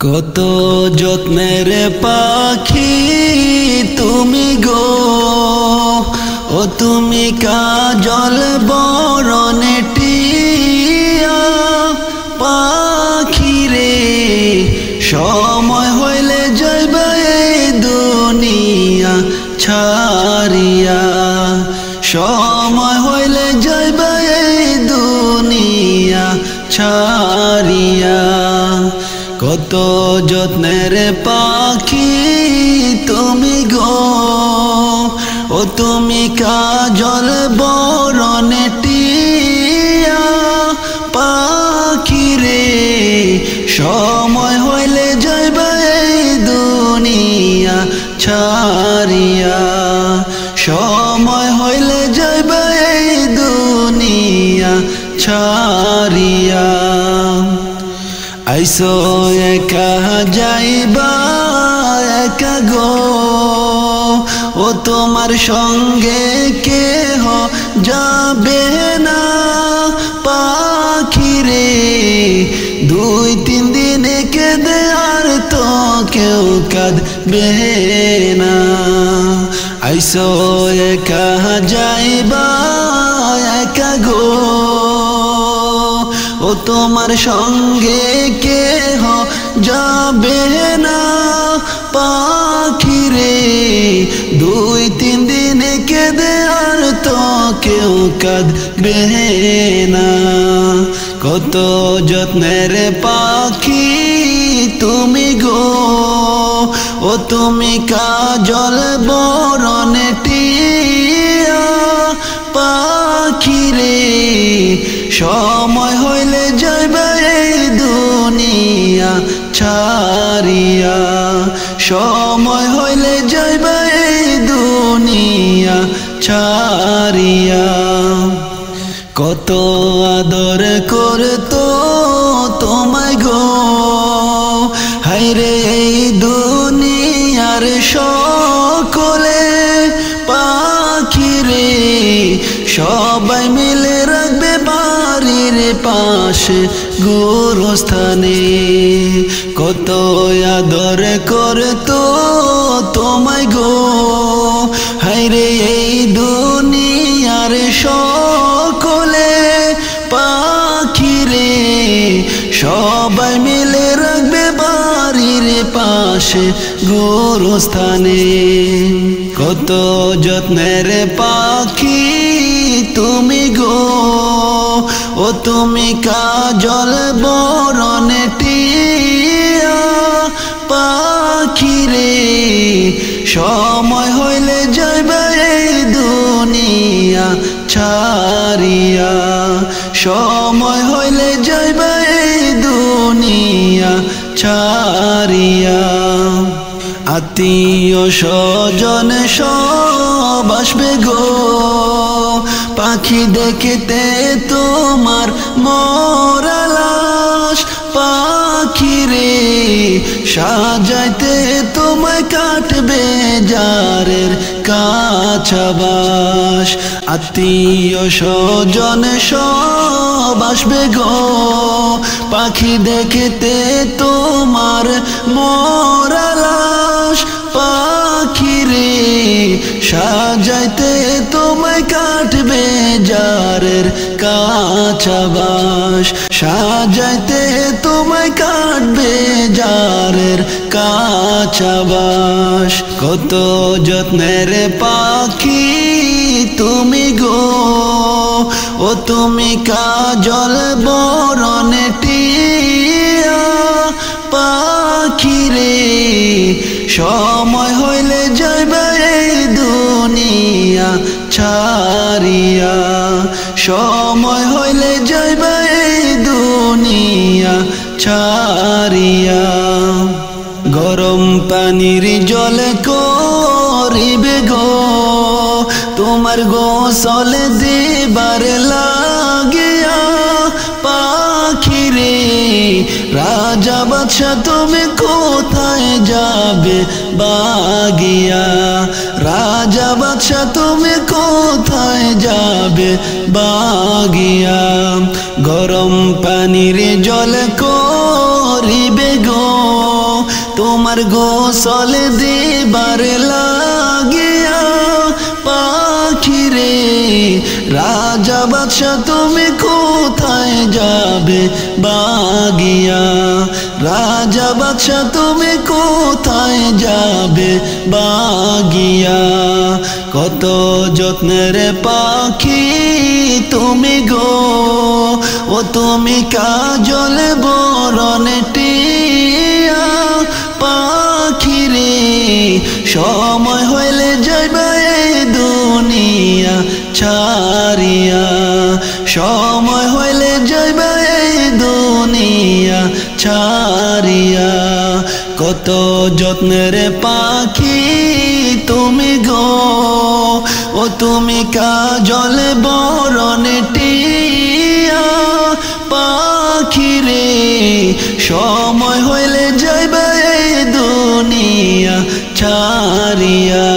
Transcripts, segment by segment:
কত যত্নের পাখি তুমি গো, ও তুমি কাজল বরণে টিয়া পাখি রে। সময় হইলে যাইবে এই দুনিয়া ছাড়িয়া, সময় হইলে যাইবে এই দুনিয়া ছাড়িয়া। কত যত্নের পাখি তুমি গো, ও তুমি কাজল বরণে টিয়া পাখি রে। সময় হইলে যাইবে এই দুনিয়া ছাড়িয়া, সময় হইলে যাইবে এই দুনিয়া ছাড়িয়া। আইসো একা যাইবা একা গো, ও তোমার সঙ্গে কেহ যাবে না পাখি রে। দুই তিন দিন কেঁদে আর তো কেউ কাঁদবে না। আইসো একা যাইবা একা গো, ও তোমার সঙ্গে কেহ যাবে না পাখি রে। দুই তিন দিন কেঁদে আর তো কেউ কাঁদবে না। কত যত্নের পাখি তুমি গো, ও তুমি কাজল বরণে টিয়া পাখি রে। সময় হইলে যাইবে এই দুনিয়া ছাড়িয়া, সময় হইলে যাইবে এই দুনিয়া ছাড়িয়া। কত আদর করতো তোমায় গো, হায়রে এই দুনিয়ার সকলে পাখি রে। সবাই মিলে রাখবে বাড়ির পাশে গোরস্থানে। কত আদর করতো তোমায় গো, হায়রে এই দুনিয়ার সকলে পাখি রে। সবাই মিলে রাখবে বাড়ির পাশে গোরস্থানে। কত যত্নের পাখি তুমি গো, ও তুমি কাজল বরণে টিয়া পাখি রে। সময় হইলে যাইবে এই দুনিয়া ছাড়িয়া, সময় হইলে যাইবে এই দুনিয়া ছাড়িয়া। আত্মীয় স্বজন সব আসবে গো, পাখি দেখতে তোমার মরা লাশ পাখি রে। সাজাইতে তোমায় কাটবে জারের কাছাবাস। আত্মীয় স্বজন সব আসবে গো, পাখি দেখতে তোমার মরা লাশ পাখি রে। সাজাইতে তোমায় কাটবে জারের কাছাবাস, সাজাইতে তোমায় কাটবে জারের কাছাবাস। কত যত্নের পাখি তুমি গো, ও তুমি কাজল বরণে টিয়া পাখি রে। সময় হইলে যাইবে এই দুনিয়া ছাড়িয়া, সময় হইলে যাইবে এই দুনিয়া ছাড়িয়া। গরম পানির জল করিবে গো, তোমার গোসল দিবার লাগিয়া পাখি রে। রাজা বাদশা তুমি কোথায় যাবে বাগিয়া, রাজা বাদশা তুমি কোথায় যাবে বাগিয়া। গরম পানির জল করিবে গো, তোমার গোসল দিবার লাগিয়া পাখিরে রাজা বাদশা তুমি কোথায় যাবে বাগিয়া রাজা বাদশা তুমি কোথায় যাবে বাগিয়া কত যত্নের পাখি তুমি গো ও তুমি কাজল বরণে টিয়া পাখিরে সময় হইলে যাইবা এই দুনিয়া ছাড়িয়া সময় হইলে যাইবা এই দুনিয়া ছাড়িয়া কত যত্নের পাখি তুমি গো ও তুমি কাজল বরণে টিয়া পাখিরে সময় হইলে যাইবা এই দুনিয়া ছাড়িয়া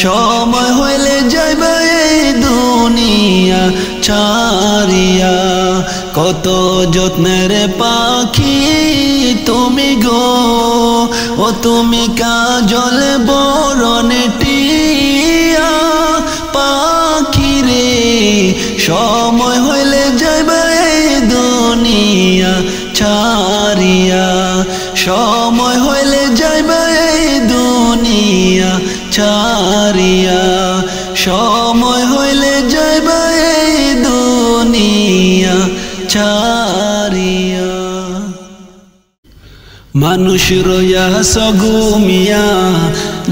সময় হইলে যাইবা এই দুনিয়া ছাড়িয়া কত যত্নের পাখি তুমি গো ও তুমি কাজল বরণে টিয়া পাখিরে সময় হইলে যাইবা এই দুনিয়া ছাড়িয়া সময় হইলে যাইবা এই দুনিয়া ছাড়িয়া সময় হইলে যাইবা এই দুনিয়া ছাড়িয়া মানুষ রইয়াছ ঘুমিয়া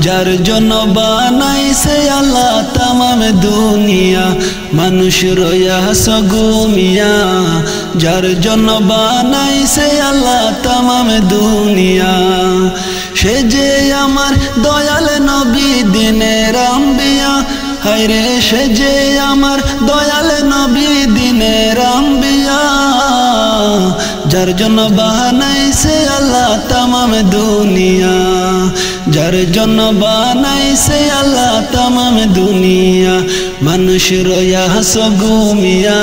যার জন্য বানাইছে আল্লাহ তামাম দুনিয়া মানুষ রইয়াছ ঘুমিয়া যার জন্য বানাইছে আল্লাহ তামাম দুনিয়া সে যে আমার দয়াল নবী দিনের আম্বিয়া হায়রে সে যে আমার দয়াল নবী দিনের আম্বিয়া যার জন্য বানাইছে আল্লাহ তামাম দুনিয়া যার জন্য বানাইছে আল্লাহ তামাম দুনিয়া মানুষ রইয়াছ ঘুমিয়া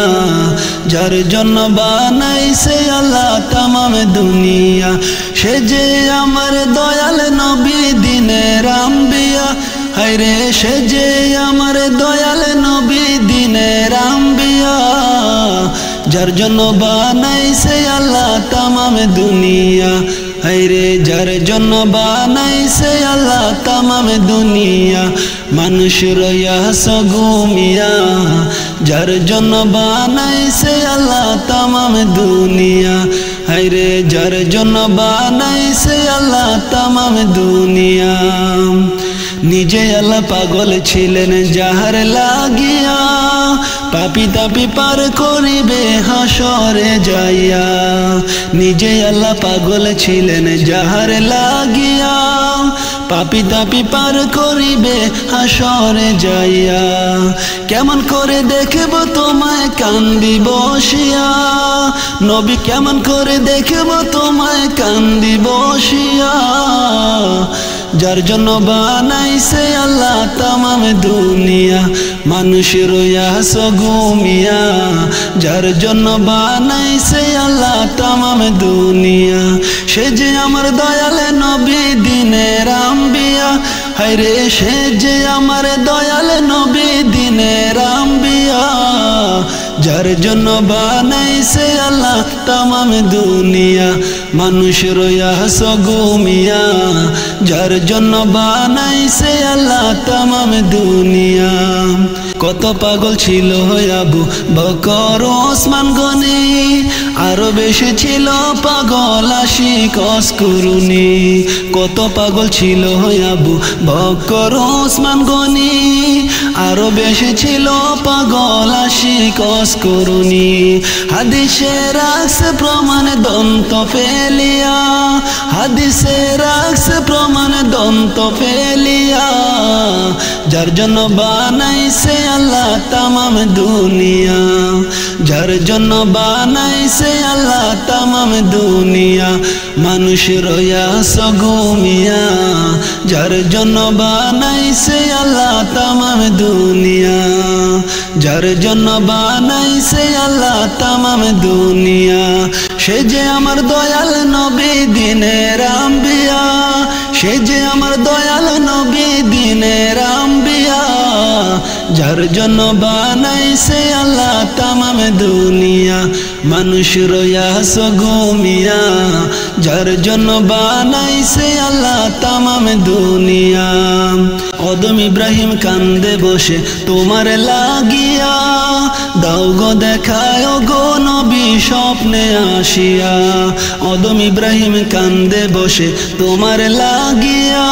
যার জন্য বানাইছে আল্লাহ তামাম দুনিয়া সে যে আমার দয়াল নবী দিনের আম্বিয়া হায়রে সে যে আমার দয়াল নবী দিনের আম্বিয়া যার জন্য বানাইছে আল্লাহ তামাম দুনিয়া হায়রে যার জন্য বানাইছে আল্লাহ তামাম দুনিয়া মানুষ রইয়াছ ঘুমিয়া যার জন্য বানাইছে আল্লাহ তামাম দুনিয়া হায়রে যার জন্য বানাইছে আল্লাহ তামাম দুনিয়া নিজে আল্লাহ পাগল ছিলেন যাহার লাগিয়া পাপি তাপি পার করিবে হাসরে যাইয়া নিজে আল্লাহ পাগল ছিলেন যাহার লাগিয়া পাপি তাপি পার করিবে হাসরে যাইয়া কেমন করে দেখব তোমায় কান্দি বসিয়া নবী কেমন করে দেখব তোমায় কান্দি বসিয়া যার জন্য বানাইছে আল্লাহ তামাম দুনিয়া মানুষ রইয়াছ ঘুমিয়া যার জন্য বানাইছে আল্লাহ তামাম দুনিয়া সে যে আমার দয়াল নবী দিনের আম্বিয়া হায়রে সে যে আমার দয়াল নবী দিনের আম্বিয়া যার জন্য বানাইছে আল্লাহ তামাম দুনিয়া মানুষ রইয়াছ ঘুমিয়া যার জন্য বানাইছে আল্লাহ তামাম দুনিয়া কত পাগল ছিল আবু বকর ওসমান গনি আরো বেশি ছিল পাগল আশিক অস্কুরুনি কত পাগল ছিল আবু বকর ওসমান গনি আরো বেশি ছিল পাগল আশিক অস্কুরুনি হাদিসে রাখছে প্রমাণ দন্ত ফেলিয়া হাদিসে রাখছে প্রমাণ দন্ত ফেলিয়া যার জন্য বানাইছে আল্লাহ তামাম দুনিয়া যার জন্য বানাইছে আল্লাহ তামাম দুনিয়া মানুষ রইয়াছ ঘুমিয়া যার জন্য বানাইছে আল্লাহ তামাম দুনিয়া যার জন্য বানাইছে আল্লাহ তামাম দুনিয়া সে যে আমার দয়াল নবী দিনের আম্বিয়া সে যে আমার দয়াল নবী দিনের আম্বিয়া যার জন্য বানাইছে আল্লাহ তামাম দুনিয়া মানুষ রয়াস ঘুমিয়া যার জন্য বানাইছে আল্লাহ তামাম দুনিয়া আদম ইব্রাহিম কান্দে বসে তোমার লাগিয়া দাও গো দেখায় গো নবী স্বপ্নে আসিয়া আদম ইব্রাহিম কান্দে বসে তোমার লাগিয়া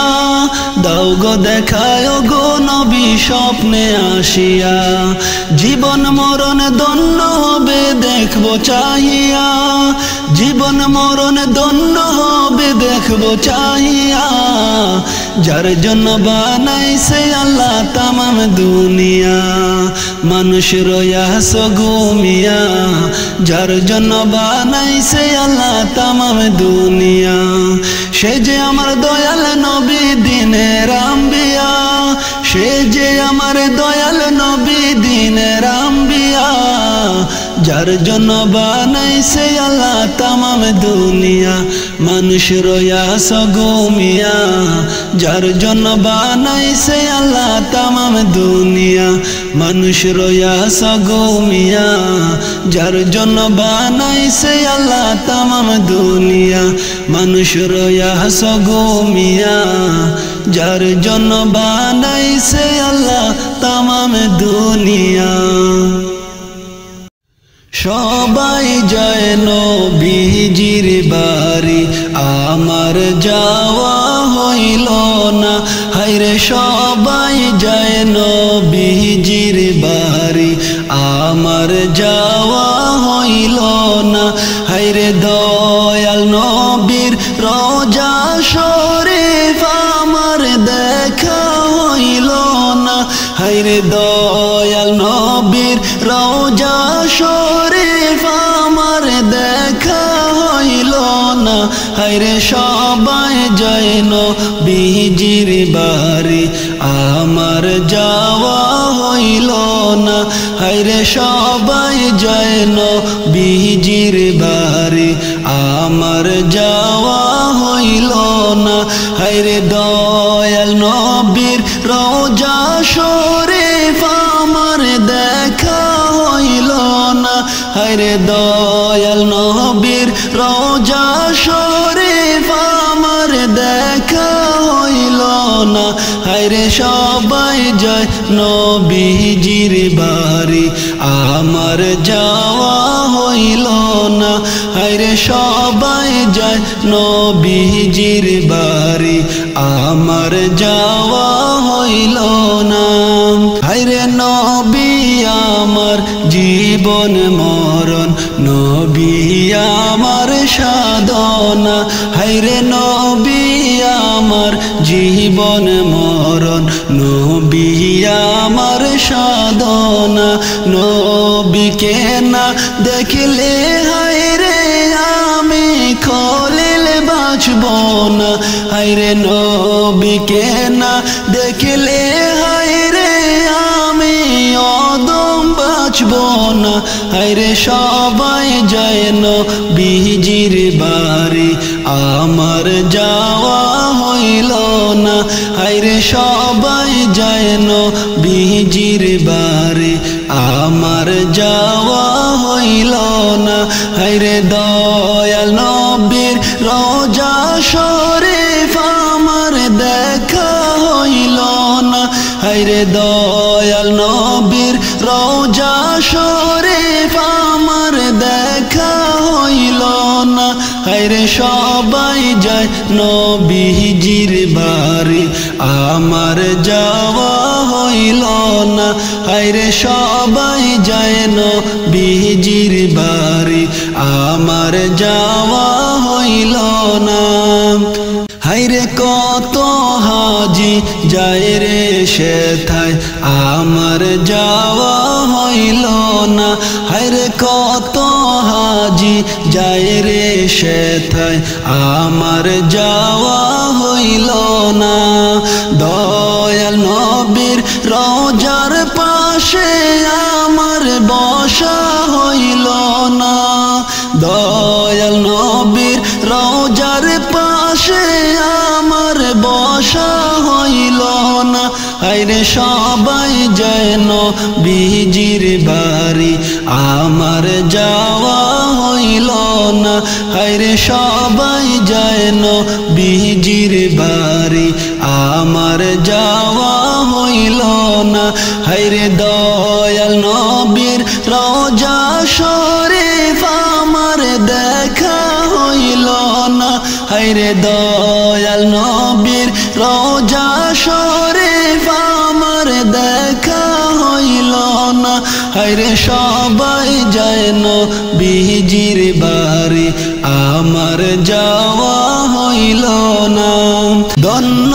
দাও গো দেখায় গো নবী স্বপ্নে আসিয়া জীবন মরণ ধন্য হবে দেখবো চাহিয়া জীবন মরণ ধন্য হবে দেখবো চাহিয়া যার জন্য বানাইছে আল্লাহ তামাম দুনিয়া মানুষ রয়াস ঘুমিয়া যার জন্য বানাইছে আল্লাহ তামাম দুনিয়া সে যে আমার দয়াল নবী দিনের আম্বিয়া সে যে আমার দয়াল নবী দিনের আম্বিয়া যার জন্য বানাইছে আল্লাহ তামাম দুনিয়া মানুষ রয়াস ঘুমিয়া যার জন্য বানাইছে আল্লাহ তামাম দুনিয়া মানুষ রয়াস ঘুমিয়া যার জন্য বানাইছে আল্লাহ তামাম দুনিয়া মানুষ রয়াস ঘুমিয়া যার জন্য বানাইছে আল্লাহ তামাম দুনিয়া সবাই যায় নবীজির বাড়ি আমার যাওয়া হইল না হায়রে সবাই যায় নবীজির বাড়ি আমার যাওয়া হইল না হায়রে দয়াল নবীর রোজা শরীফ আমার দেখা হইল না হায়রে দয়াল নবীর রোজা শরীফ আমার দেখা হইল না হায়রে সবাই যায় নবীজির বাড়ি আমার যাওয়া হইল না হায়রে সবাই যায় নবীজির বাড়ি আমার যাওয়া হইল না হায়রে দয়াল নবীর রোজা শরীফ আমার দেখা হইল না হায়রে দয়াল নবীর রোজা শরীফ আমার দেখা হইল না হায়রে সবাই যায় নবীজির বাড়ি আমার যাওয়া হইল না হায়রে সবাই যায় নবীজির বাড়ি আমার যাওয়া হইল না হায়রে নবী আমার জীবন মরণ নবী আমার সাধনা হায়রে নবী আমার জীবন মরণ নবী আমার সাধনা নবীকে না দেখলে হায়রে আমি খলিল বাঁচব না হায়রে নবীকে না দেখলে হায়রে আমি আদম বাঁচব না হায়রে সবাই যায় নবীজির বাড়ি আমার যাওয়া হইল না হায়রে সবাই যায় নবীজির বাড়ি আমার যাওয়া হইল না হায়রে দয়াল নবীর রোজা শরীফ আমার দেখা হইল না হায়রে দয়াল নবীর রোজা শরীফ আমার দেখা হইল না হায়রে সবাই যায় নবীজির বাড়ি আমার যাওয়া হইল না হায়রে সবাই যায় নবীজির বাড়ি আমার যাওয়া হইল না হায়রে কত হাজি যায় রে সেথায় আমার যাওয়া হইল না হায়রে কত হাজি যায় রে সেথায় আমার যাওয়া হইল না দয়াল নবীর রোজার পাশে আমার বসা হইল না দয়াল নবীর রোজার পাশে আমার সবাই যেন বিজির বাড়ি আমার যাওয়া হইল না হায়রে সবাই যেন বিজির বাড়ি আমার যাওয়া হইল না হায়রে দয়াল নবীর রওজা শরীফ আমার দেখা হইল না হায়রে দয়াল নবীর রওজা শরীফ আমার দেখা হইল না হায়রে সবাই যেন বিজির বাড়ি আমার যাওয়া হইল না ধন্য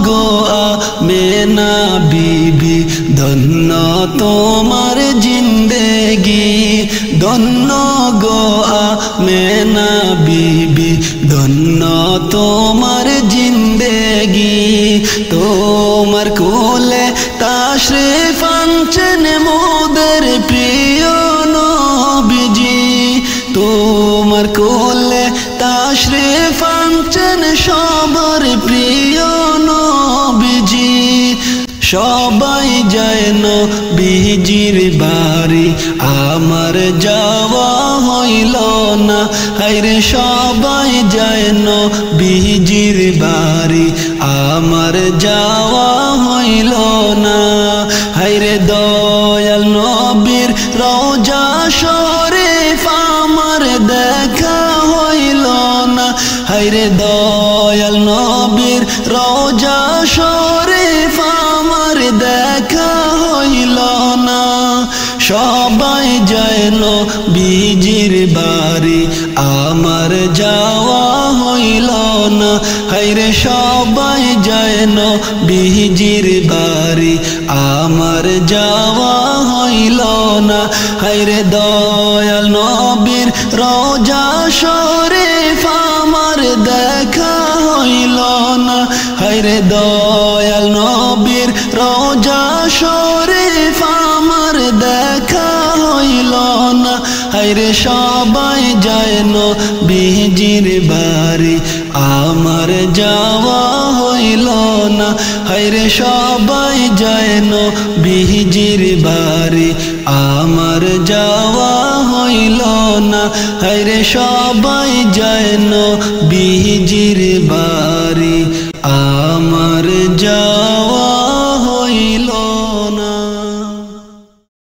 গো আমেনা বিবি ধন্য তোমার জিন্দেগি ধন্য গো আমেনা বিবি ধন্য তোমার জিন্দেগি তোমার কোলে তাশরিফ আনছেন মোদের প্রিয় নবীজি তোমার কোলে তাশরিফ আনছেন সবার প্রিয় নবীজি সবাই যেন বিজির বাড়ি আমার যাওয়া হইল না হায়রে সবাই যেন বিজির বাড়ি আমার যাওয়া হইল না হায়রে দয়াল নবীর রওজা শরীফ আমার দেখা হইল না হায়রে দয়াল নবীর রওজা শরীফ আমার দেখা হইল না সবাই যেন বিজির বাড়ি আমার যাওয়া হইল না হায়রে সবাই যেন বিজির বাড়ি আমার যাওয়া হইল না হায়রে দয়াল নবীর রওজা শরীফ আমার দেখা হইল না হায়রে দয়াল নবীর রওজা শরীফ আমার দেখা হইল না হায়রে সবাই যেন বিজির বাড়ি আমার যাওয়া হইল না হায়রে সবাই যেন বিজির বাড়ি আমার যাওয়া হইল না হায়রে সবাই যেন বিজির বাড়ি